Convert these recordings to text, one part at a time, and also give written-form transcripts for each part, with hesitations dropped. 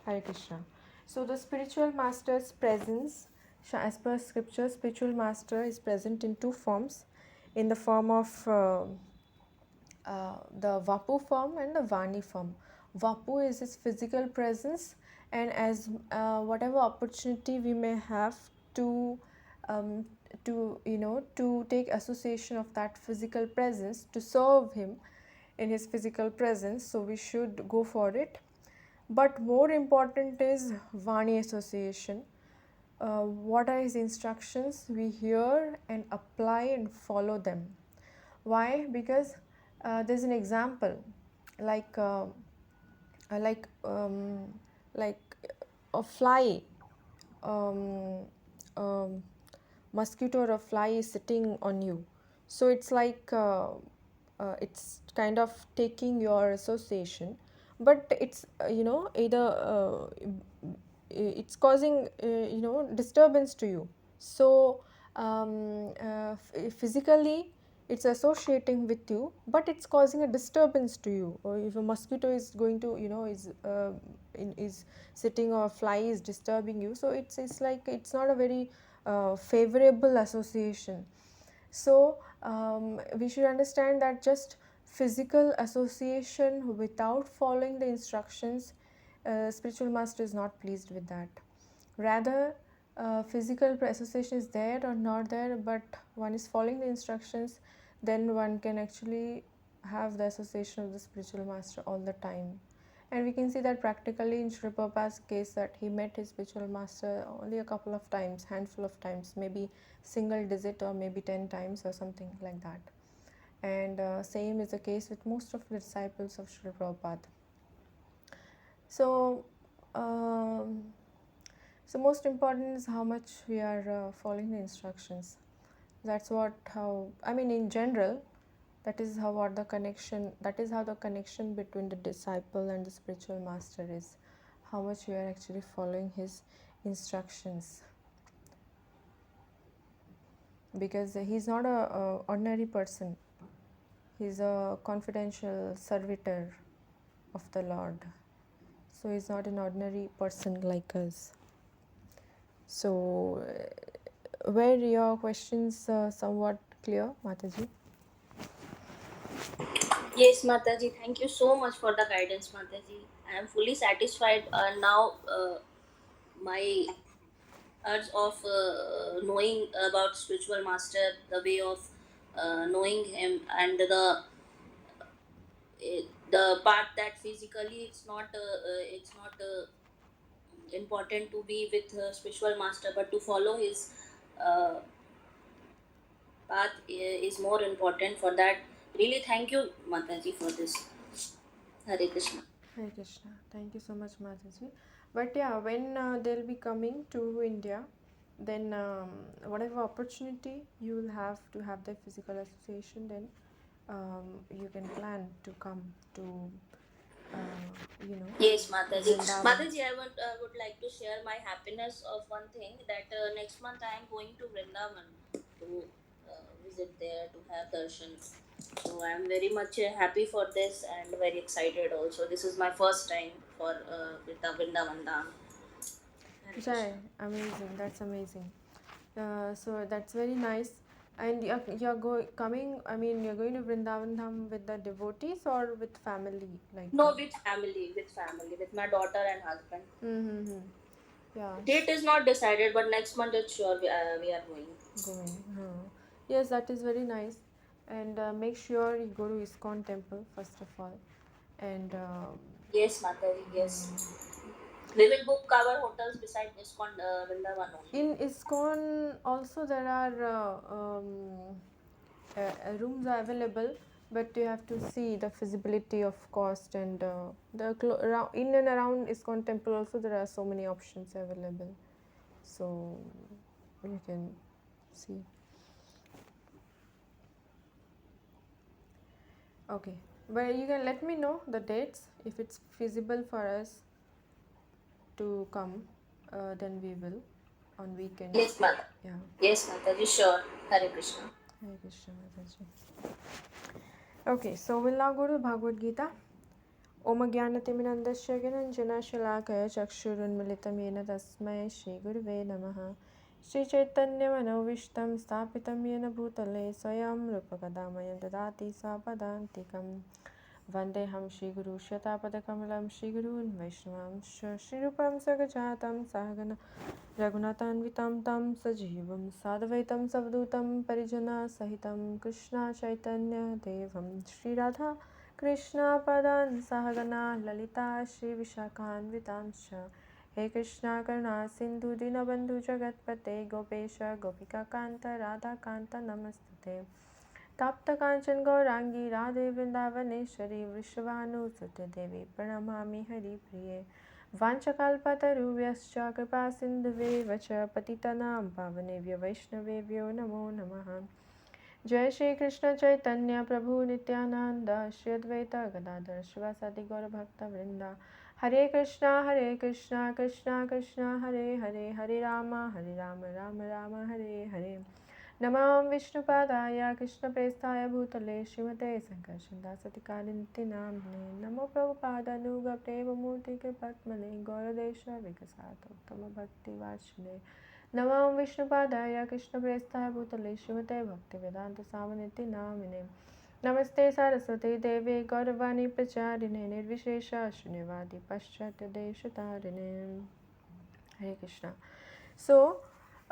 Hare Krishna. So the spiritual master's presence, as per scripture, spiritual master is present in two forms, in the form of the Vapu form and the Vani form. Vapu is his physical presence, and as whatever opportunity we may have to um, to take association of that physical presence to serve him in his physical presence, so we should go for it. But more important is Vani association. What are his instructions? We hear and apply and follow them. Why? Because there's an example, like uh, uh, like um, like a fly, um, um, mosquito or a fly is sitting on you. So it's kind of taking your association, but it's either it's causing disturbance to you. So physically it's associating with you, but it's causing a disturbance to you. Or if a mosquito is going to is sitting, or a fly is disturbing you, so it's like it's not a very favorable association. So we should understand that just physical association without following the instructions, spiritual master is not pleased with that. Rather, physical association is there or not there, but one is following the instructions, then one can actually have the association of the spiritual master all the time. And we can see that practically in Sri Prabhupada's case, that he met his spiritual master only a couple of times, handful of times, maybe single digit or maybe 10 times or something like that. And same is the case with most of the disciples of Sri Prabhupada. So, um, so most important is how much we are following the instructions. That's what how I mean in general. That is how what the connection. That is how the connection between the disciple and the spiritual master is. How much we are actually following his instructions. Because he's not a ordinary person. He's a confidential servitor of the Lord. So he's not an ordinary person like us. So, were your questions somewhat clear, Mataji? Yes, Mataji, thank you so much for the guidance, Mataji. I am fully satisfied now. My urge of knowing about spiritual master, the way of knowing him, and the part that physically it's not important to be with spiritual master, but to follow his uh, path is more important for that. Really, thank you, Mataji, for this. Hare Krishna. Hare Krishna. Thank you so much, Mataji. But yeah, when they'll be coming to India, then whatever opportunity you will have to have the physical association, then you can plan to come to, Yes, Mataji. Vrindavan. Mataji, I would like to share my happiness of one thing that next month I am going to Vrindavan to visit there to have darshan. So I am very much happy for this and very excited also. This is my first time for Vrindavan Dham. Hare Jai, Krishna. amazing. That's amazing. So that's very nice. And coming. I mean, you're going to Vrindavan Dham with the devotees or with family, like. No, with my daughter and husband. Mm-hmm. Yeah, Date is not decided, but next month it's sure we are going. going. Yes, that is very nice. And make sure you go to ISKCON temple first of all. And Yes, Mataji, yes. mm, We will book our hotels beside ISKCON Vrindavan only. in ISKCON also there are rooms are available, but you have to see the feasibility of cost, and in and around ISKCON temple also there are so many options available. So you can see. Okay, but you can let me know the dates if it's feasible for us to come. Then we will on weekends. Yes, Mata. Yeah. Yes, Mataji, sure. Hare Krishna. Hare Krishna, Mataji. Okay, so we'll now go to Bhagavad Gita. Om Gyanatimindasya Gyananjana Shalakaya Chakshurunmilitam Yena Tasmai Shri Gurve Namaha Shri Chaitanya Manovishtam Stapitam Yena Bhutale Swayam Rupakadamayam Dadati Swapadantikam Vandeham Shri Guru Shatapadakamalam Shri Gurun Vaishnavam Shri Rupam Sagajatam Sahagana Raghunathanvitam Tam Sajivam Sadvaitam Savdutam Parijana Sahitam Krishna Chaitanya Devam Shri Radha Krishna Padan Sahagana Lalita Shri Vishakhanvitamsha He Krishna Karna Sindhu Dinabandhu Jagatpate Gopesha Gopika Kanta Radha Kanta Namastute Tapta Kanchan Gaurangi Radhe Vrindavaneshwari Vrishabhanusute Devi Pranamami Hari Priye Vanchakalpatarubhyascha Kripa Sindhuve Vacha Patitanam Pavanebhyo Vaishnavebhyo Namo Namaha Jai Shri Krishna Chaitanya Prabhu Nityananda Shri Advaita Gadadhar Shivasati Gaura Bhakta Vrinda Hare Krishna Krishna Krishna Hare Hare Hare Rama Rama Rama Hare Hare Namam Vishnupadaya Krishna Prestaya Bhutale Srimate Sankarshan Dasati Kalinti Namne Namo Prabhupada Nuga Prema Murti Patmane Gauradesha Vikasata Uttama Bhakti Vachane Namam Vishnupadaya Krishna Prestaya Bhutale Srimate Bhakti Vedanta Samaniti Namine Namaste Saraswati Devi Gauravani Pracharine Nirvishesha Shunyavadi Paschatya Deshatarine Hare Krishna. So,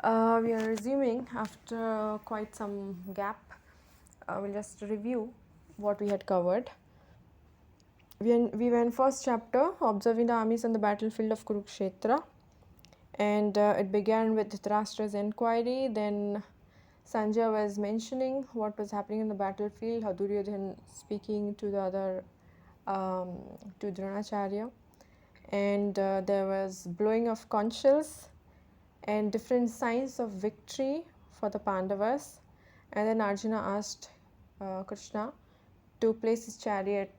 we are resuming after quite some gap. We'll just review what we had covered. We were in first chapter, observing the armies on the battlefield of Kurukshetra, and it began with Dhritarashtra's inquiry. Then Sanjay was mentioning what was happening in the battlefield, how Duryodhan speaking to the other, to Dronacharya, and there was blowing of conch shells and different signs of victory for the Pandavas. And then Arjuna asked Krishna to place his chariot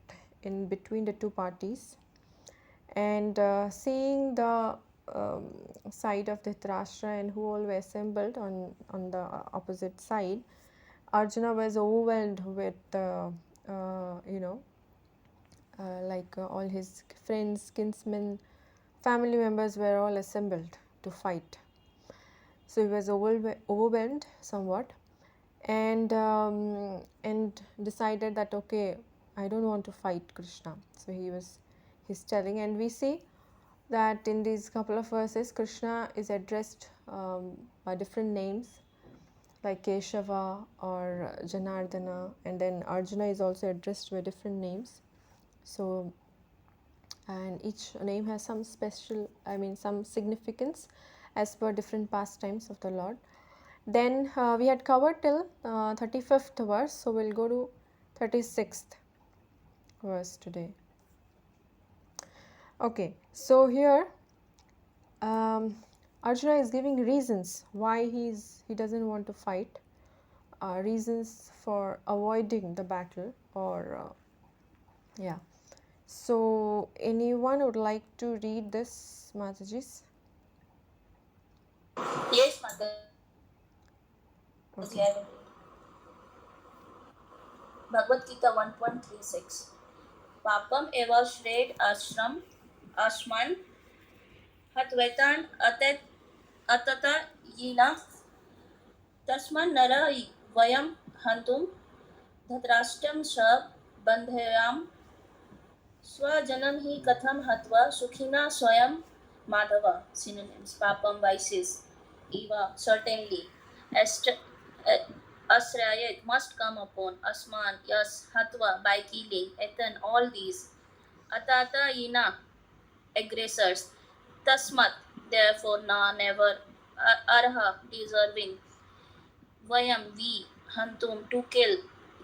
in between the two parties. And seeing the side of Dhritarashtra and who all were assembled on the opposite side, Arjuna was overwhelmed with, all his friends, kinsmen, family members were all assembled to fight. So he was overwhelmed somewhat, and decided that okay, I don't want to fight Krishna. So he's telling, and we see that in these couple of verses Krishna is addressed by different names like Keshava or Janardana, and then Arjuna is also addressed by different names. So, and each name has some some significance as per different pastimes of the Lord. Then we had covered till 35th verse, so we'll go to 36th verse today. Okay, so here Arjuna is giving reasons why he doesn't want to fight, reasons for avoiding the battle, or yeah. So anyone would like to read this, Matajis? Yes, Mataji, Okay. I will read. Bhagavad Gita 1.36. Papam eva shred ashman hatvetan atata yina tasman nara vayam hantum dhatrashtam sha bandhayam Swajanam hi katham hatva sukhina swayam madhava. Synonyms. Papam vices. Eva certainly. Asraya it must come upon. Asman yes. Hatva by killing. Ethan all these. Atata ina aggressors. Tasmat therefore na never. Arha deserving. Vayam we Hantum to kill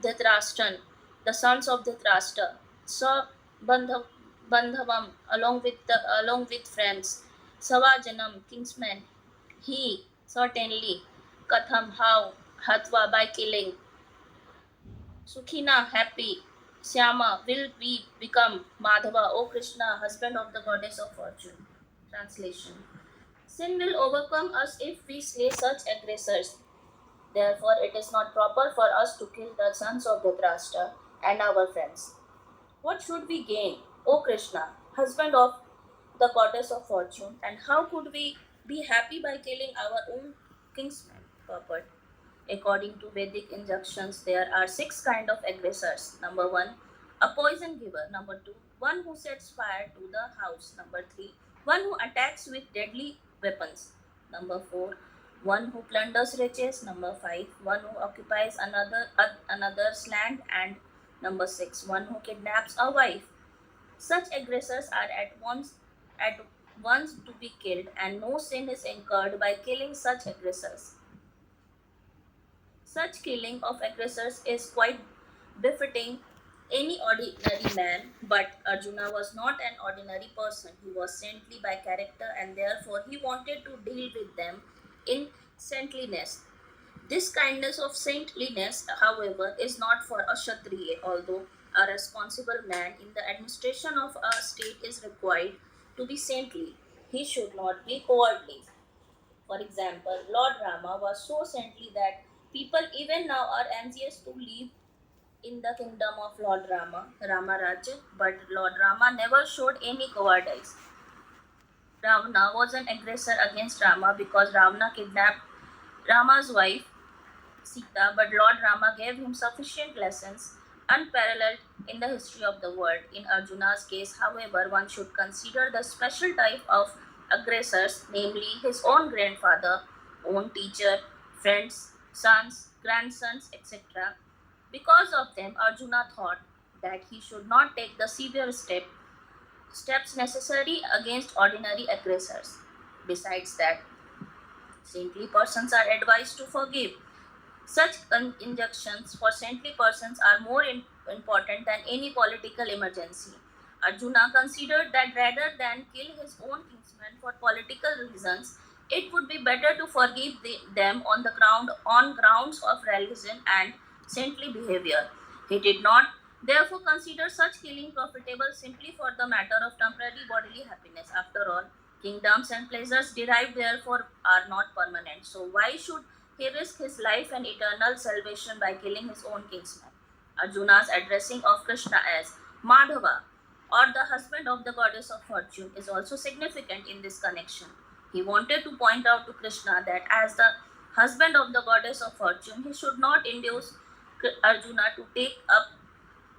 Dhritarashtra, the sons of Dhritarashtra. Sa Bandhavam along with friends. Savajanam kinsmen. He certainly Katham how Hatva by killing. Sukhina happy. Syama will we become Madhava, O Krishna, husband of the goddess of fortune. Translation. Sin will overcome us if we slay such aggressors. Therefore, it is not proper for us to kill the sons of Dhritarashtra and our friends. What should we gain? O Krishna, husband of the goddess of fortune, and how could we be happy by killing our own kinsman? Purport. According to Vedic injunctions, there are six kind of aggressors. Number one, a poison giver. Number two, one who sets fire to the house. Number three, one who attacks with deadly weapons. Number four, one who plunders riches. Number five, one who occupies another's land. And number six, one who kidnaps a wife. Such aggressors are at once to be killed, and no sin is incurred by killing such aggressors. Such killing of aggressors is quite befitting any ordinary man, but Arjuna was not an ordinary person. He was saintly by character, and therefore he wanted to deal with them in saintliness. This kindness of saintliness, however, is not for a Kshatriya, although a responsible man in the administration of a state is required to be saintly. He should not be cowardly. For example, Lord Rama was so saintly that people even now are anxious to live in the kingdom of Lord Rama, Ramarajya, but Lord Rama never showed any cowardice. Ravana was an aggressor against Rama because Ravana kidnapped Rama's wife Sita, but Lord Rama gave him sufficient lessons, unparalleled in the history of the world. In Arjuna's case, however, one should consider the special type of aggressors, namely his own grandfather, own teacher, friends, sons, grandsons, etc. Because of them, Arjuna thought that he should not take the severe steps necessary against ordinary aggressors. Besides that, saintly persons are advised to forgive. Such injunctions for saintly persons are more important than any political emergency. Arjuna considered that rather than kill his own kinsmen for political reasons, it would be better to forgive them on grounds of religion and saintly behavior. He did not therefore consider such killing profitable simply for the matter of temporary bodily happiness. After all, kingdoms and pleasures derived therefore are not permanent. So why should he risked his life and eternal salvation by killing his own kinsman? Arjuna's addressing of Krishna as Madhava, or the husband of the goddess of fortune, is also significant in this connection. He wanted to point out to Krishna that as the husband of the goddess of fortune, he should not induce Arjuna to take up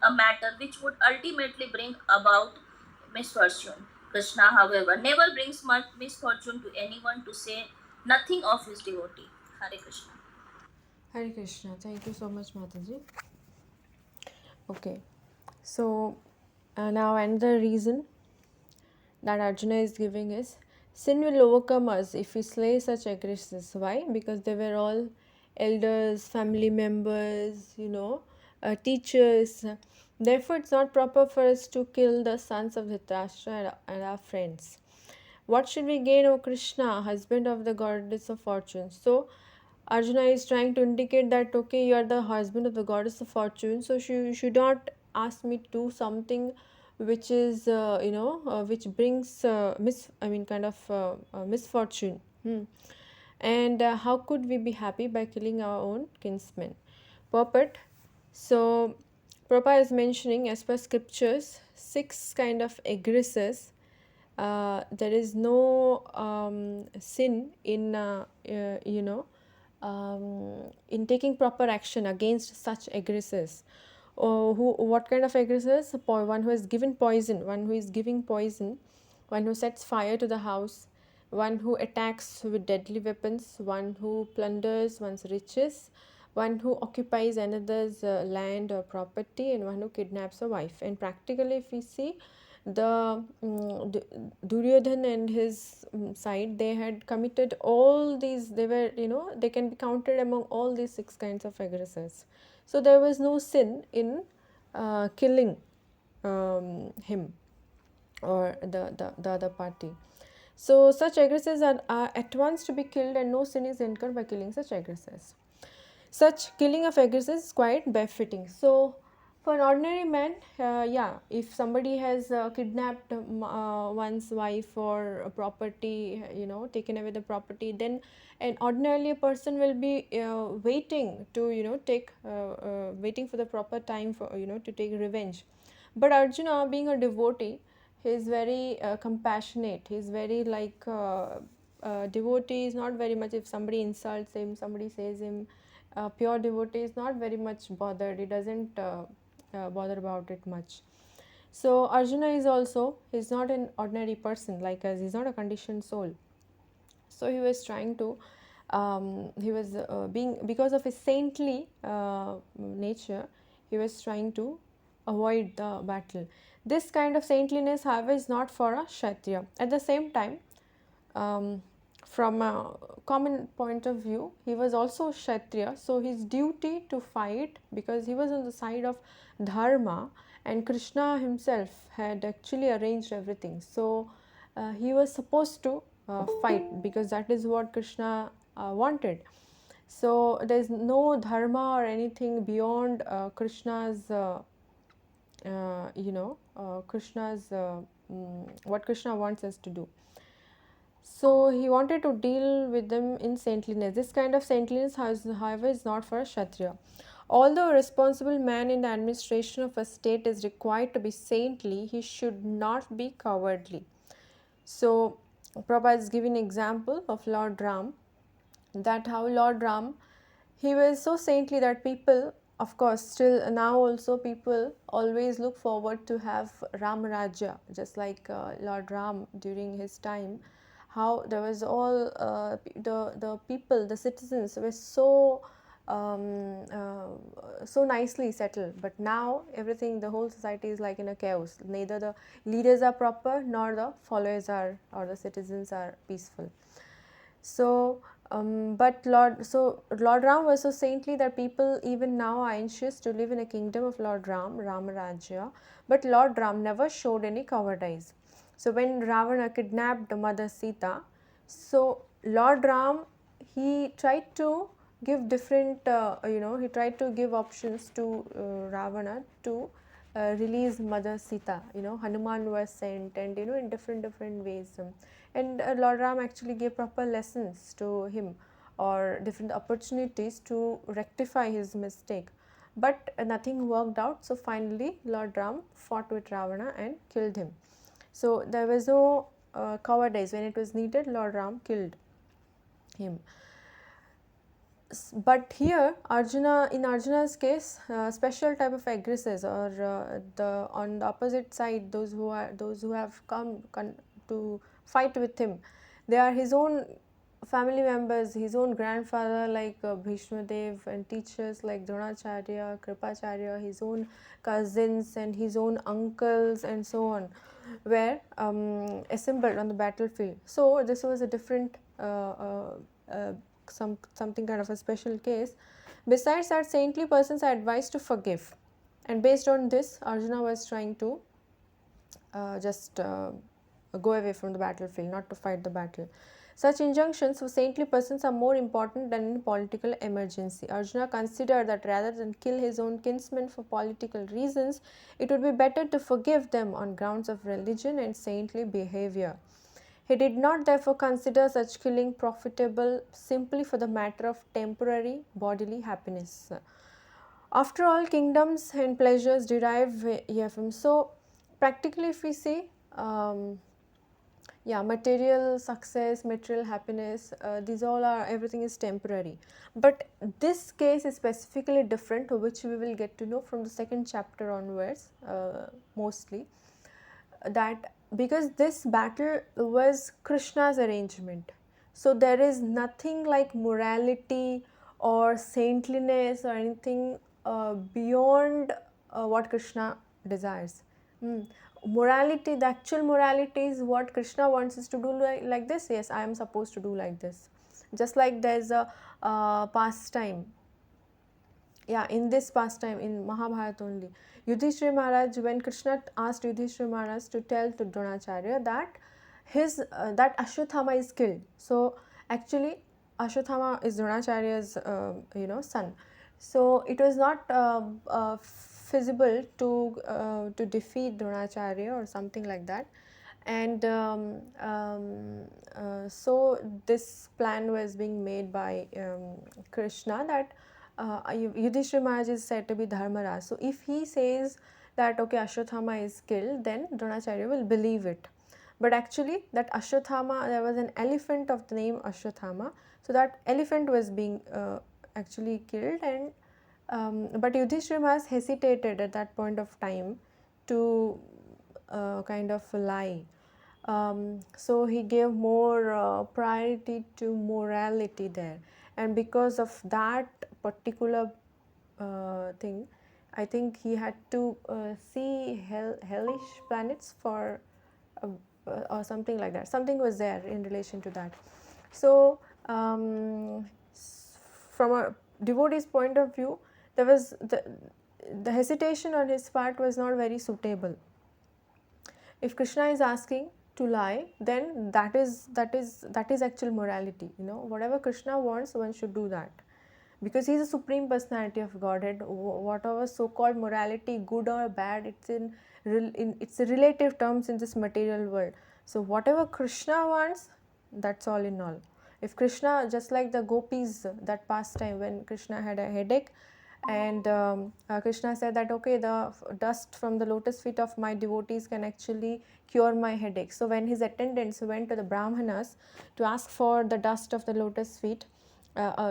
a matter which would ultimately bring about misfortune. Krishna, however, never brings much misfortune to anyone, to say nothing of his devotee. Hare Krishna. Hare Krishna. Thank you so much, Mataji. Okay, so now another reason that Arjuna is giving is sin will overcome us if we slay such aggressors. Why? Because they were all elders, family members, teachers. Therefore, it's not proper for us to kill the sons of Dhritarashtra and our friends. What should we gain, O Krishna, husband of the goddess of fortune? So, Arjuna is trying to indicate that okay, you are the husband of the goddess of fortune, so you should not ask me to do something which is which brings misfortune. And how could we be happy by killing our own kinsmen? Purport. So Prabhupada is mentioning, as per scriptures, six kind of aggressors. There is no sin in in taking proper action against such aggressors. What kind of aggressors? One who has given poison, one who is giving poison, one who sets fire to the house, one who attacks with deadly weapons, one who plunders one's riches, one who occupies another's land or property, and one who kidnaps a wife. And practically, if we see, Duryodhan and his side, they had committed all these. They were, they can be counted among all these six kinds of aggressors. So there was no sin in killing him or the other party. So such aggressors are at once to be killed, and no sin is incurred by killing such aggressors. Such killing of aggressors is quite befitting. So for an ordinary man, if somebody has kidnapped one's wife or a property, taken away the property, then an ordinarily a person will be waiting to take waiting for the proper time for to take revenge. But Arjuna, being a devotee, he is very compassionate. He is very like devotee is not very much, if somebody insults him, somebody says him. Pure devotee is not very much bothered. He doesn't bother about it much. So Arjuna is also, he's not an ordinary person like us. He's not a conditioned soul. So he was trying to, he was being, because of his saintly nature, he was trying to avoid the battle. This kind of saintliness, however, is not for a Kshatriya. At the same time, um, from a common point of view, he was also Kshatriya, so his duty to fight, because he was on the side of Dharma, and Krishna himself had actually arranged everything. So he was supposed to fight, because that is what Krishna wanted. So there is no dharma or anything beyond Krishna's, Krishna's, what Krishna wants us to do. So he wanted to deal with them in saintliness. This kind of saintliness, however, is not for a Kshatriya. Although a responsible man in the administration of a state is required to be saintly, he should not be cowardly. So Prabhupada is giving an example of Lord Ram, that how Lord Ram, he was so saintly that people, of course, still now also people always look forward to have Ram Rajya, just like Lord Ram during his time, how there was all the people, the citizens were so so nicely settled. But now everything, the whole society is like in a chaos. Neither the leaders are proper, nor the followers are, or the citizens are peaceful. So, Lord Ram was so saintly that people even now are anxious to live in a kingdom of Lord Ram, Ramarajya. But Lord Ram never showed any cowardice. So when Ravana kidnapped Mother Sita, so Lord Ram, he tried to give different, he tried to give options to Ravana to release Mother Sita. Hanuman was sent, and in different ways. And Lord Ram actually gave proper lessons to him, or different opportunities to rectify his mistake. But nothing worked out. So finally, Lord Ram fought with Ravana and killed him. So there was no cowardice. When it was needed, Lord Ram killed him. But here in Arjuna's case, special type of aggressors, or the on the opposite side, those who have come to fight with him, they are his own family members, his own grandfather like Bhishma Dev, and teachers like Dronacharya, Kripacharya, his own cousins and his own uncles and so on, were assembled on the battlefield. So this was a different something kind of a special case. Besides that, saintly persons are advised to forgive, and based on this, Arjuna was trying to just go away from the battlefield, not to fight the battle. Such injunctions for saintly persons are more important than in political emergency. Arjuna considered that rather than kill his own kinsmen for political reasons, it would be better to forgive them on grounds of religion and saintly behavior. He did not therefore consider such killing profitable simply for the matter of temporary bodily happiness. After all, kingdoms and pleasures derive here from. So, practically, if we see, material success, material happiness, these all are, everything is temporary. But this case is specifically different, which we will get to know from the second chapter onwards, mostly, that because this battle was Krishna's arrangement, so there is nothing like morality or saintliness or anything beyond what Krishna desires. Morality, the actual morality is what Krishna wants us to do, like this. Yes, I am supposed to do like this. Just like there is a pastime, in this pastime in Mahabharata only, Yudhishthira Maharaj, when Krishna asked Yudhishthira Maharaj to tell to Dronacharya that his that Ashwathama is killed. So actually Ashwathama is Dronacharya's son. So it was not feasible to defeat Dronacharya or something like that. And so this plan was being made by Krishna, that Yudhishthira Maharaj is said to be Dharmaraj. So if he says that okay, Ashwatthama is killed, then Dronacharya will believe it. But actually that Ashwatthama, there was an elephant of the name Ashwatthama, so that elephant was being actually killed, and but Yudhishthira has hesitated at that point of time to kind of lie. So he gave more priority to morality there, and because of that particular thing, I think he had to see hellish planets for or something like that. Something was there in relation to that. So from a devotee's point of view, there was the hesitation on his part was not very suitable. If Krishna is asking to lie, then that is actual morality. Whatever Krishna wants, one should do that, because he is a supreme personality of Godhead. Whatever so-called morality, good or bad, it's a relative terms in this material world. So whatever Krishna wants, that's all in all. If Krishna, just like the gopis, that pastime when Krishna had a headache, and Krishna said that okay, the dust from the lotus feet of my devotees can actually cure my headache. So when his attendants went to the Brahmanas to ask for the dust of the lotus feet,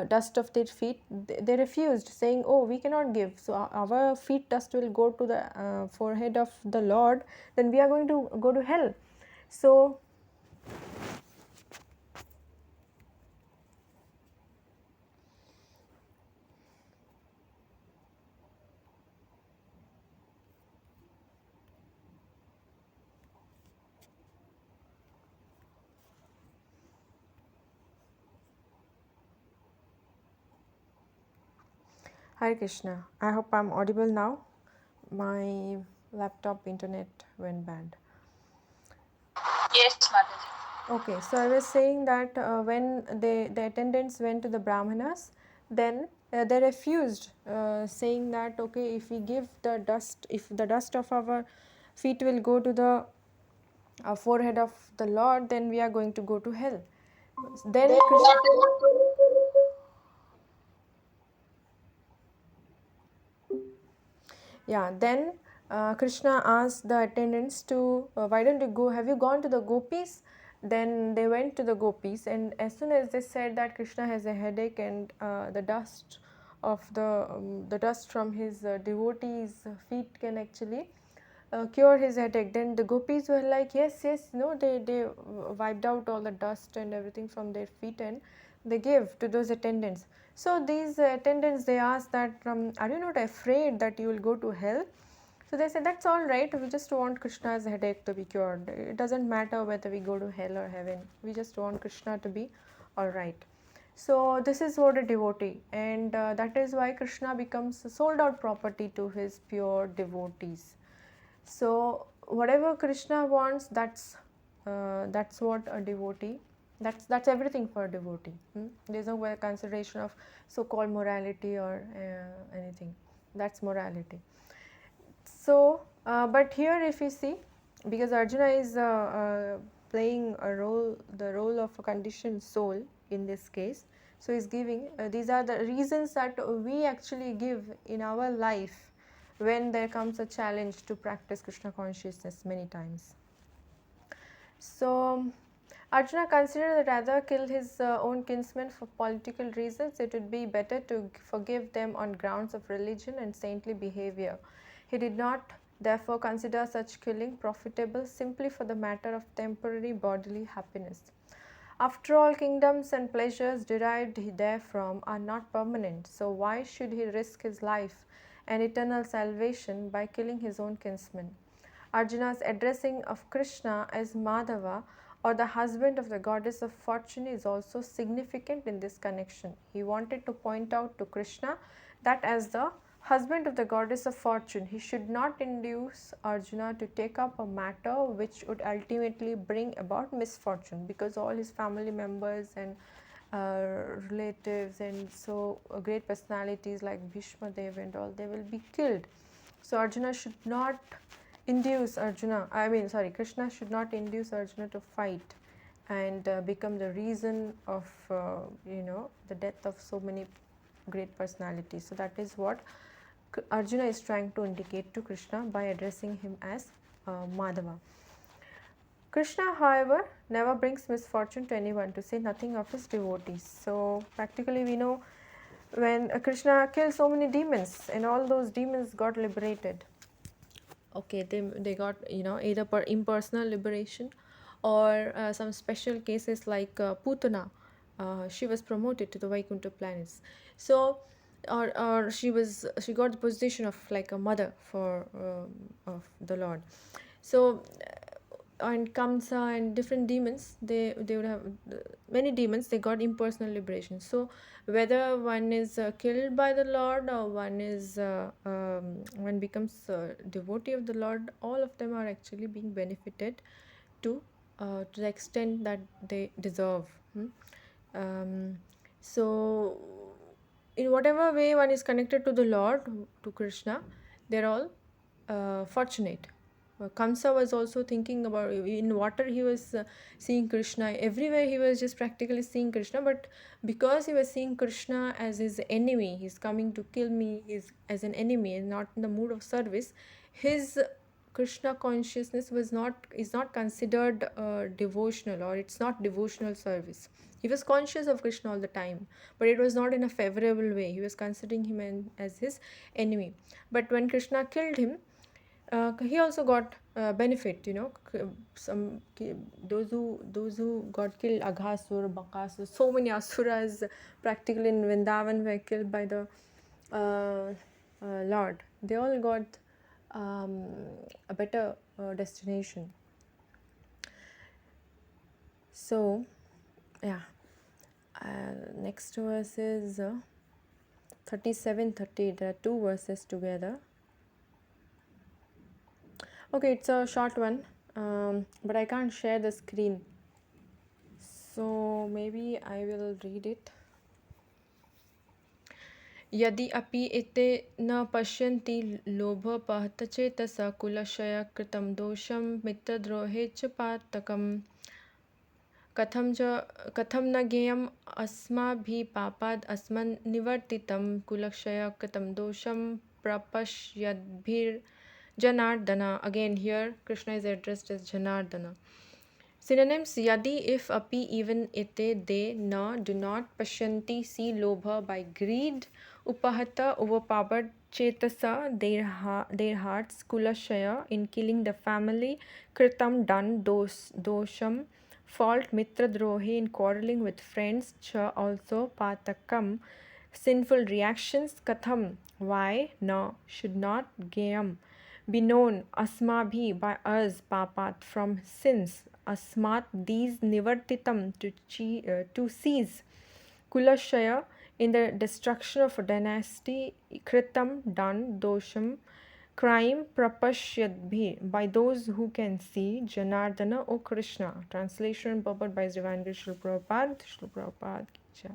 dust of their feet, they refused, saying, oh, we cannot give, so our feet dust will go to the forehead of the Lord, then we are going to go to hell. So Hare Krishna, I hope I'm audible now. My laptop internet went bad. Yes, Mataji. Okay, so I was saying that when the attendants went to the Brahmanas, then they refused, saying that okay, if we give the dust, if the dust of our feet will go to the forehead of the Lord, then we are going to go to hell. Then Krishna, yeah, then Krishna asked the attendants to, why don't you go? Have you gone to the gopis? Then they went to the gopis, and as soon as they said that Krishna has a headache and the dust of the dust from his devotees' feet can actually cure his headache, then the gopis were like, yes, yes, no, they wiped out all the dust and everything from their feet, and they gave to those attendants. So these attendants, they asked that, are you not afraid that you will go to hell? So they said, that's all right, we just want Krishna's headache to be cured. It doesn't matter whether we go to hell or heaven, we just want Krishna to be all right. So this is what a devotee, and that is why Krishna becomes a sold out property to his pure devotees. So whatever Krishna wants, that's what a devotee, that's everything for a devotee. There's no consideration of so-called morality or anything. That's morality. So but here if you see, because Arjuna is playing a role, the role of a conditioned soul in this case, so he's giving these are the reasons that we actually give in our life when there comes a challenge to practice Krishna consciousness many times. So Arjuna considered that rather kill his own kinsmen for political reasons, it would be better to forgive them on grounds of religion and saintly behavior. He did not therefore consider such killing profitable simply for the matter of temporary bodily happiness. After all, kingdoms and pleasures derived therefrom are not permanent, so why should he risk his life and eternal salvation by killing his own kinsmen? Arjuna's addressing of Krishna as Madhava, or the husband of the goddess of fortune, is also significant in this connection. He wanted to point out to Krishna that as the husband of the goddess of fortune, he should not induce Arjuna to take up a matter which would ultimately bring about misfortune, because all his family members and relatives and so great personalities like Bhishma Dev and all, they will be killed. So Arjuna should not Krishna should not induce Arjuna to fight and become the reason of the death of so many great personalities. So that is what Arjuna is trying to indicate to Krishna by addressing him as Madhava. Krishna, however, never brings misfortune to anyone, to say nothing of his devotees. So, practically, we know when Krishna killed so many demons, and all those demons got liberated. Okay, they got, either per impersonal liberation, or some special cases like Putana. She was promoted to the Vaikuntha planets. So, or she got the position of like a mother for of the Lord. So, and Kamsa and different demons, they would have many demons, they got impersonal liberation. So whether one is killed by the Lord, or one becomes a devotee of the Lord, all of them are actually being benefited to the extent that they deserve. Um, so in whatever way one is connected to the Lord, to Krishna, they're all fortunate. Kamsa was also thinking about, in water he was seeing Krishna. Everywhere he was just practically seeing Krishna, but because he was seeing Krishna as his enemy, he's coming to kill me, he's as an enemy and not in the mood of service, his Krishna consciousness is not considered devotional, or it's not devotional service. He was conscious of Krishna all the time, but it was not in a favorable way. He was considering him as his enemy. But when Krishna killed him, he also got benefit. Those who got killed, Aghasur, Bakasur, so many asuras practically in Vrindavan were killed by the Lord. They all got a better destination. So, yeah. Next verse is 37, 30. There are two verses together. Okay, it's a short one, but I can't share the screen. So maybe I will read it. यदि अपि एते न पश्यन्ति लोभपहतचेतसा कुलक्षय कृतं दोषं मित्रद्रोहे च पातकम् कथं न ज्ञेयम् अस्माभिः पापाद् अस्मन् निवर्तितं कुलक्षय कृतं दोषं प्रपश्यद्भिर्जनार्दन. Again here Krishna is addressed as Janardana. Synonyms: yadi, if, api, even, ete, they, na, do not, pashyanti, see, lobha, by greed, upahata, overpowered, chetasa, their hearts, kulashaya, in killing the family, kritam, done, dosham, fault, mitra drohe, in quarreling with friends, cha, also, patakam, sinful reactions, katham, why, na, should not, gayam, be known, asmabhi, by us, papat, from sins, asmat, these, nivartitam, to cease, kulashaya, in the destruction of a dynasty, kritam, done, dosham, crime, prapashyadbhi, by those who can see, Janardana, O Krishna. Translation and purport by His Divine Grace Srila Prabhupada. Srila Prabhupada ki jai.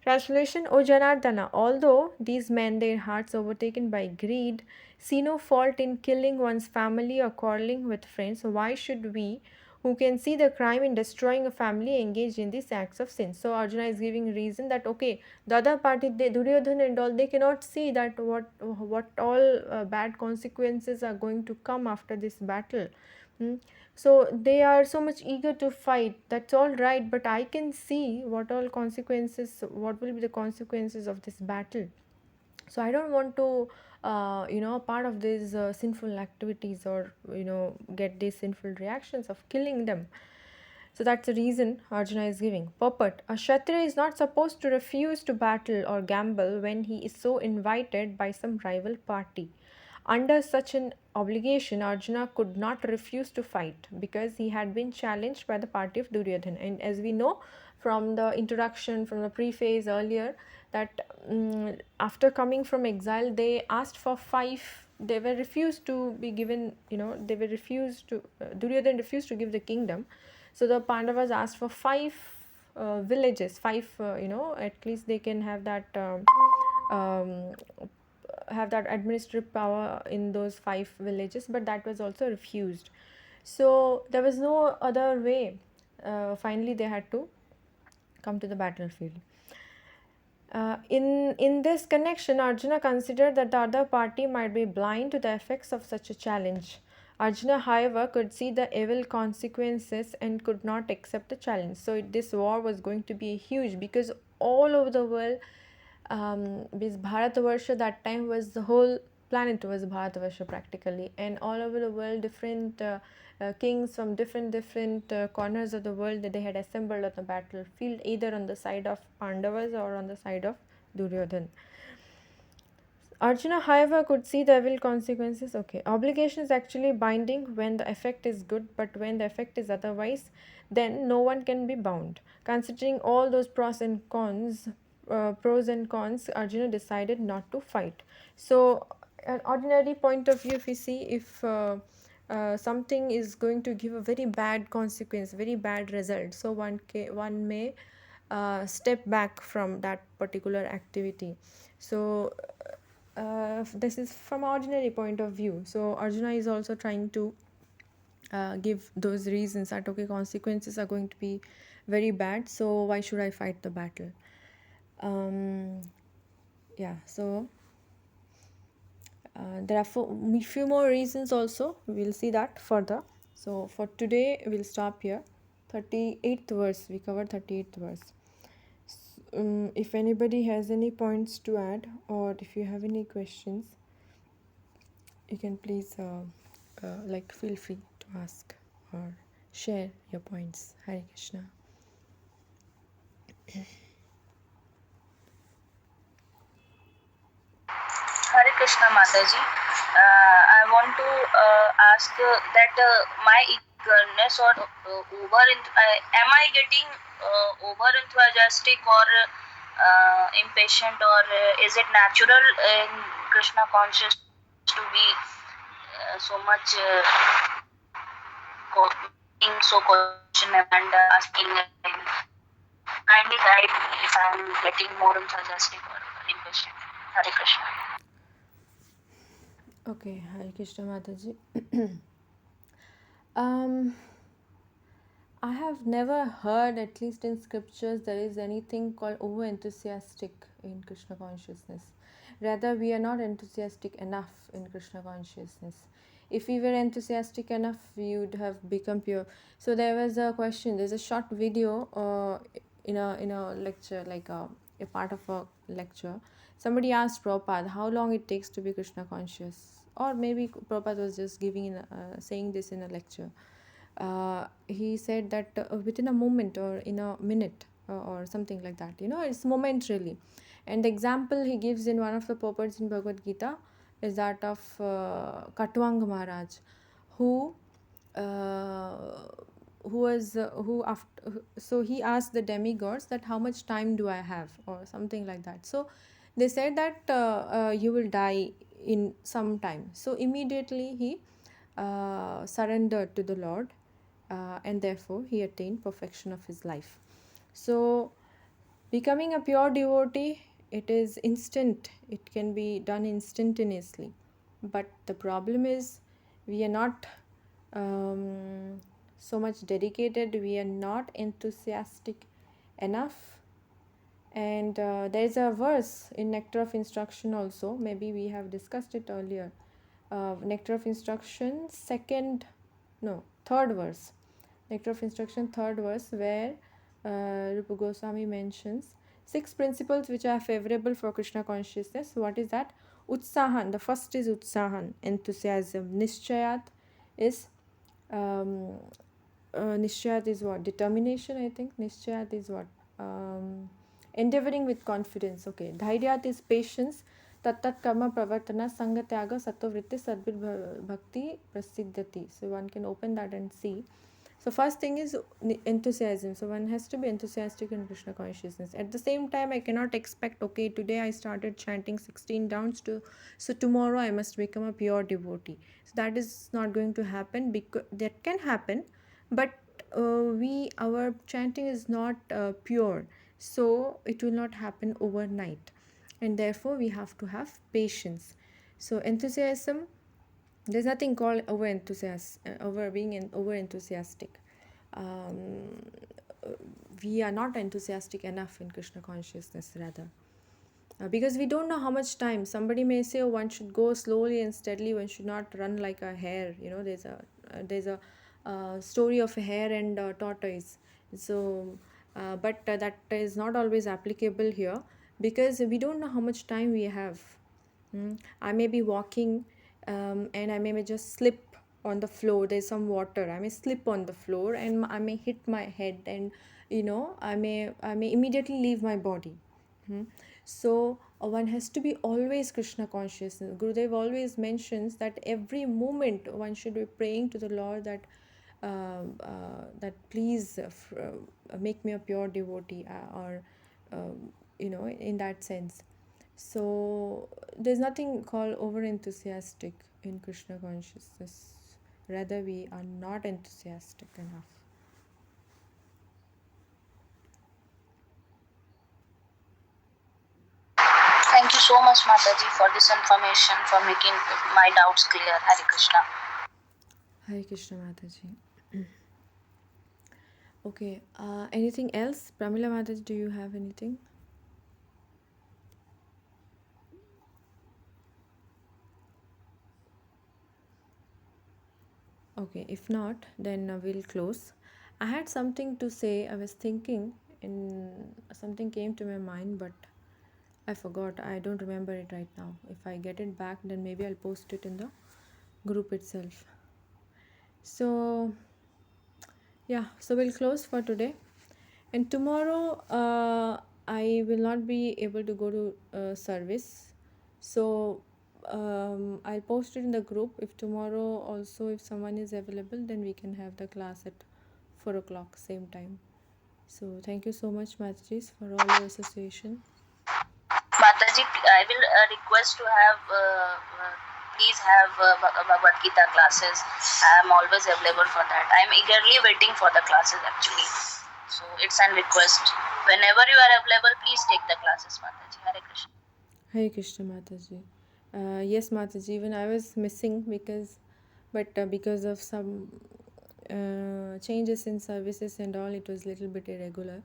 Translation: O Janardana, although these men, their hearts overtaken by greed, see no fault in killing one's family or quarreling with friends, why should we, who can see the crime in destroying a family, engage in these acts of sin? So Arjuna is giving reason that okay, the other party, Duryodhana and all, they cannot see that what all bad consequences are going to come after this battle. So they are so much eager to fight. That's all right, but I can see what all consequences, what will be the consequences of this battle. So I don't want to, part of these sinful activities, or get these sinful reactions of killing them. So that's the reason Arjuna is giving. Purport: a Kshatriya is not supposed to refuse to battle or gamble when he is so invited by some rival party. Under such an obligation, Arjuna could not refuse to fight because he had been challenged by the party of Duryodhana. And as we know from the introduction, from the preface earlier, that after coming from exile, they asked for 5. They were refused to be given, they were refused to, Duryodhana refused to give the kingdom. So the Pandavas asked for 5 villages, 5, at least they can have that. Um, have that administrative power in those 5 villages, but that was also refused. So there was no other way. Finally, they had to come to the battlefield. In this connection, Arjuna considered that the other party might be blind to the effects of such a challenge. Arjuna, however, could see the evil consequences and could not accept the challenge. So this war was going to be huge, because all over the world, this Bharatavarsha that time was the whole planet was Bharatavarsha practically, and all over the world, different kings from different corners of the world that they had assembled on the battlefield, either on the side of Pandavas or on the side of Duryodhan. Arjuna, however, could see the evil consequences. Okay, obligation is actually binding when the effect is good, but when the effect is otherwise, then no one can be bound. Considering all those pros and cons, Arjuna decided not to fight. So, an ordinary point of view, if we see, if something is going to give a very bad consequence, very bad result, so one may step back from that particular activity. So this is from ordinary point of view. So Arjuna is also trying to give those reasons that okay, consequences are going to be very bad, so why should I fight the battle? Yeah, so there are few more reasons also. We'll see that further. So for today, we'll stop here. 38th verse, we covered 38th verse. If anybody has any points to add, or if you have any questions, you can please like feel free to ask or share your points. Hare Krishna. Hare Krishna Mataji. I want to ask that my eagerness or am I getting over enthusiastic or impatient, or is it natural in Krishna conscious to be so much being so questionable and asking kindly guide if I'm getting more enthusiastic or impatient. Hare Krishna. Okay, Hare Krishna Mataji. um, I have never heard, at least in scriptures, there is anything called over enthusiastic in Krishna consciousness. Rather, we are not enthusiastic enough in Krishna consciousness. If we were enthusiastic enough, we would have become pure. So there was a question. There's a short video in a lecture, like a part of a lecture. Somebody asked Prabhupada how long it takes to be Krishna conscious, or maybe Prabhupada was just saying this in a lecture. He said that within a moment or in a minute or something like that, it's momentarily. And the example he gives in one of the purports in Bhagavad Gita is that of Katwang Maharaj, who who after, so he asked the demigods that how much time do I have, or something like that. So they said that you will die in some time. So immediately he surrendered to the Lord, and therefore he attained perfection of his life. So becoming a pure devotee, it is instant, it can be done instantaneously. But the problem is we are not so much dedicated, we are not enthusiastic enough. And there is a verse in Nectar of Instruction also, maybe we have discussed it earlier. Nectar of Instruction, third verse. Nectar of Instruction, third verse, where Rupa Goswami mentions 6 principles which are favorable for Krishna consciousness. What is that? Utsahan. The first is Utsahan, enthusiasm. Nishchayat is Nishchayat is what? Determination, I think. Nishchayat is what? Endeavoring with confidence. Okay. Dhairyat is patience. Tattat karma pravartana sangatyaga sattva sadbir bhakti prasiddhati. So one can open that and see. So first thing is enthusiasm. So one has to be enthusiastic in Krishna consciousness. At the same time, I cannot expect, okay, today I started chanting 16 downs, so tomorrow I must become a pure devotee. So that is not going to happen, because that can happen, but our chanting is not pure, so it will not happen overnight, and therefore we have to have patience. So enthusiasm, there's nothing called over enthusiastic. um, we are not enthusiastic enough in Krishna consciousness, rather. Because we don't know how much time. Somebody may say, oh, one should go slowly and steadily, one should not run like a hare. There's a story of a hare and a tortoise. So but that is not always applicable here, because we don't know how much time we have. I may be walking, and I may just slip on the floor. There's some water. I may slip on the floor and I may hit my head, and I may immediately leave my body. Hmm. So one has to be always Krishna conscious. Gurudev always mentions that every moment one should be praying to the Lord that that please make me a pure devotee, or in that sense. So there's nothing called over enthusiastic in Krishna consciousness. Rather, we are not enthusiastic enough. Thank you so much, Mataji, for this information, for making my doubts clear. Hare Krishna. Hare Krishna Mataji. Okay, anything else? Pramila Mataji, do you have anything? Okay, if not, then we'll close. I had something to say. I was thinking, and something came to my mind, but I forgot. I don't remember it right now. If I get it back, then maybe I'll post it in the group itself. So, yeah, so we'll close for today. And tomorrow, I will not be able to go to service. So, I'll post it in the group. If tomorrow also, if someone is available, then we can have the class at 4 o'clock, same time. So, thank you so much, Matris, for all your association. Mataji, I will request to have, please have Bhagavad Gita classes. I am always available for that. I am eagerly waiting for the classes actually. So it's a request. Whenever you are available, please take the classes, Mataji. Hare Krishna. Hare Krishna Mataji. Yes, Mataji, even I was missing because of some changes in services and all, it was little bit irregular.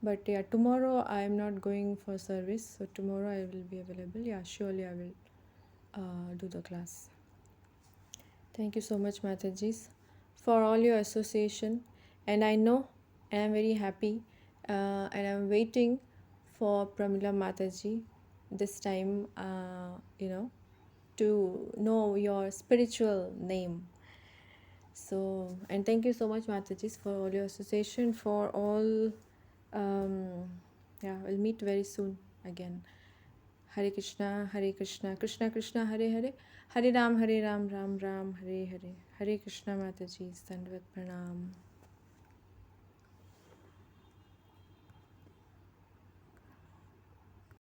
But yeah, tomorrow I am not going for service, so tomorrow I will be available. Yeah, surely I will do the class. Thank you so much, Matajis, for all your association. And I know, and I'm very happy, and I'm waiting for Pramila Mataji this time, to know your spiritual name. So, and thank you so much, Matajis, for all your association, for all. Yeah, we'll meet very soon again. Hare Krishna, Krishna Krishna, Hare Hare, Hare Ram, Ram Ram, Hare Hare. Hare Krishna Mataji, Dandavat Pranam.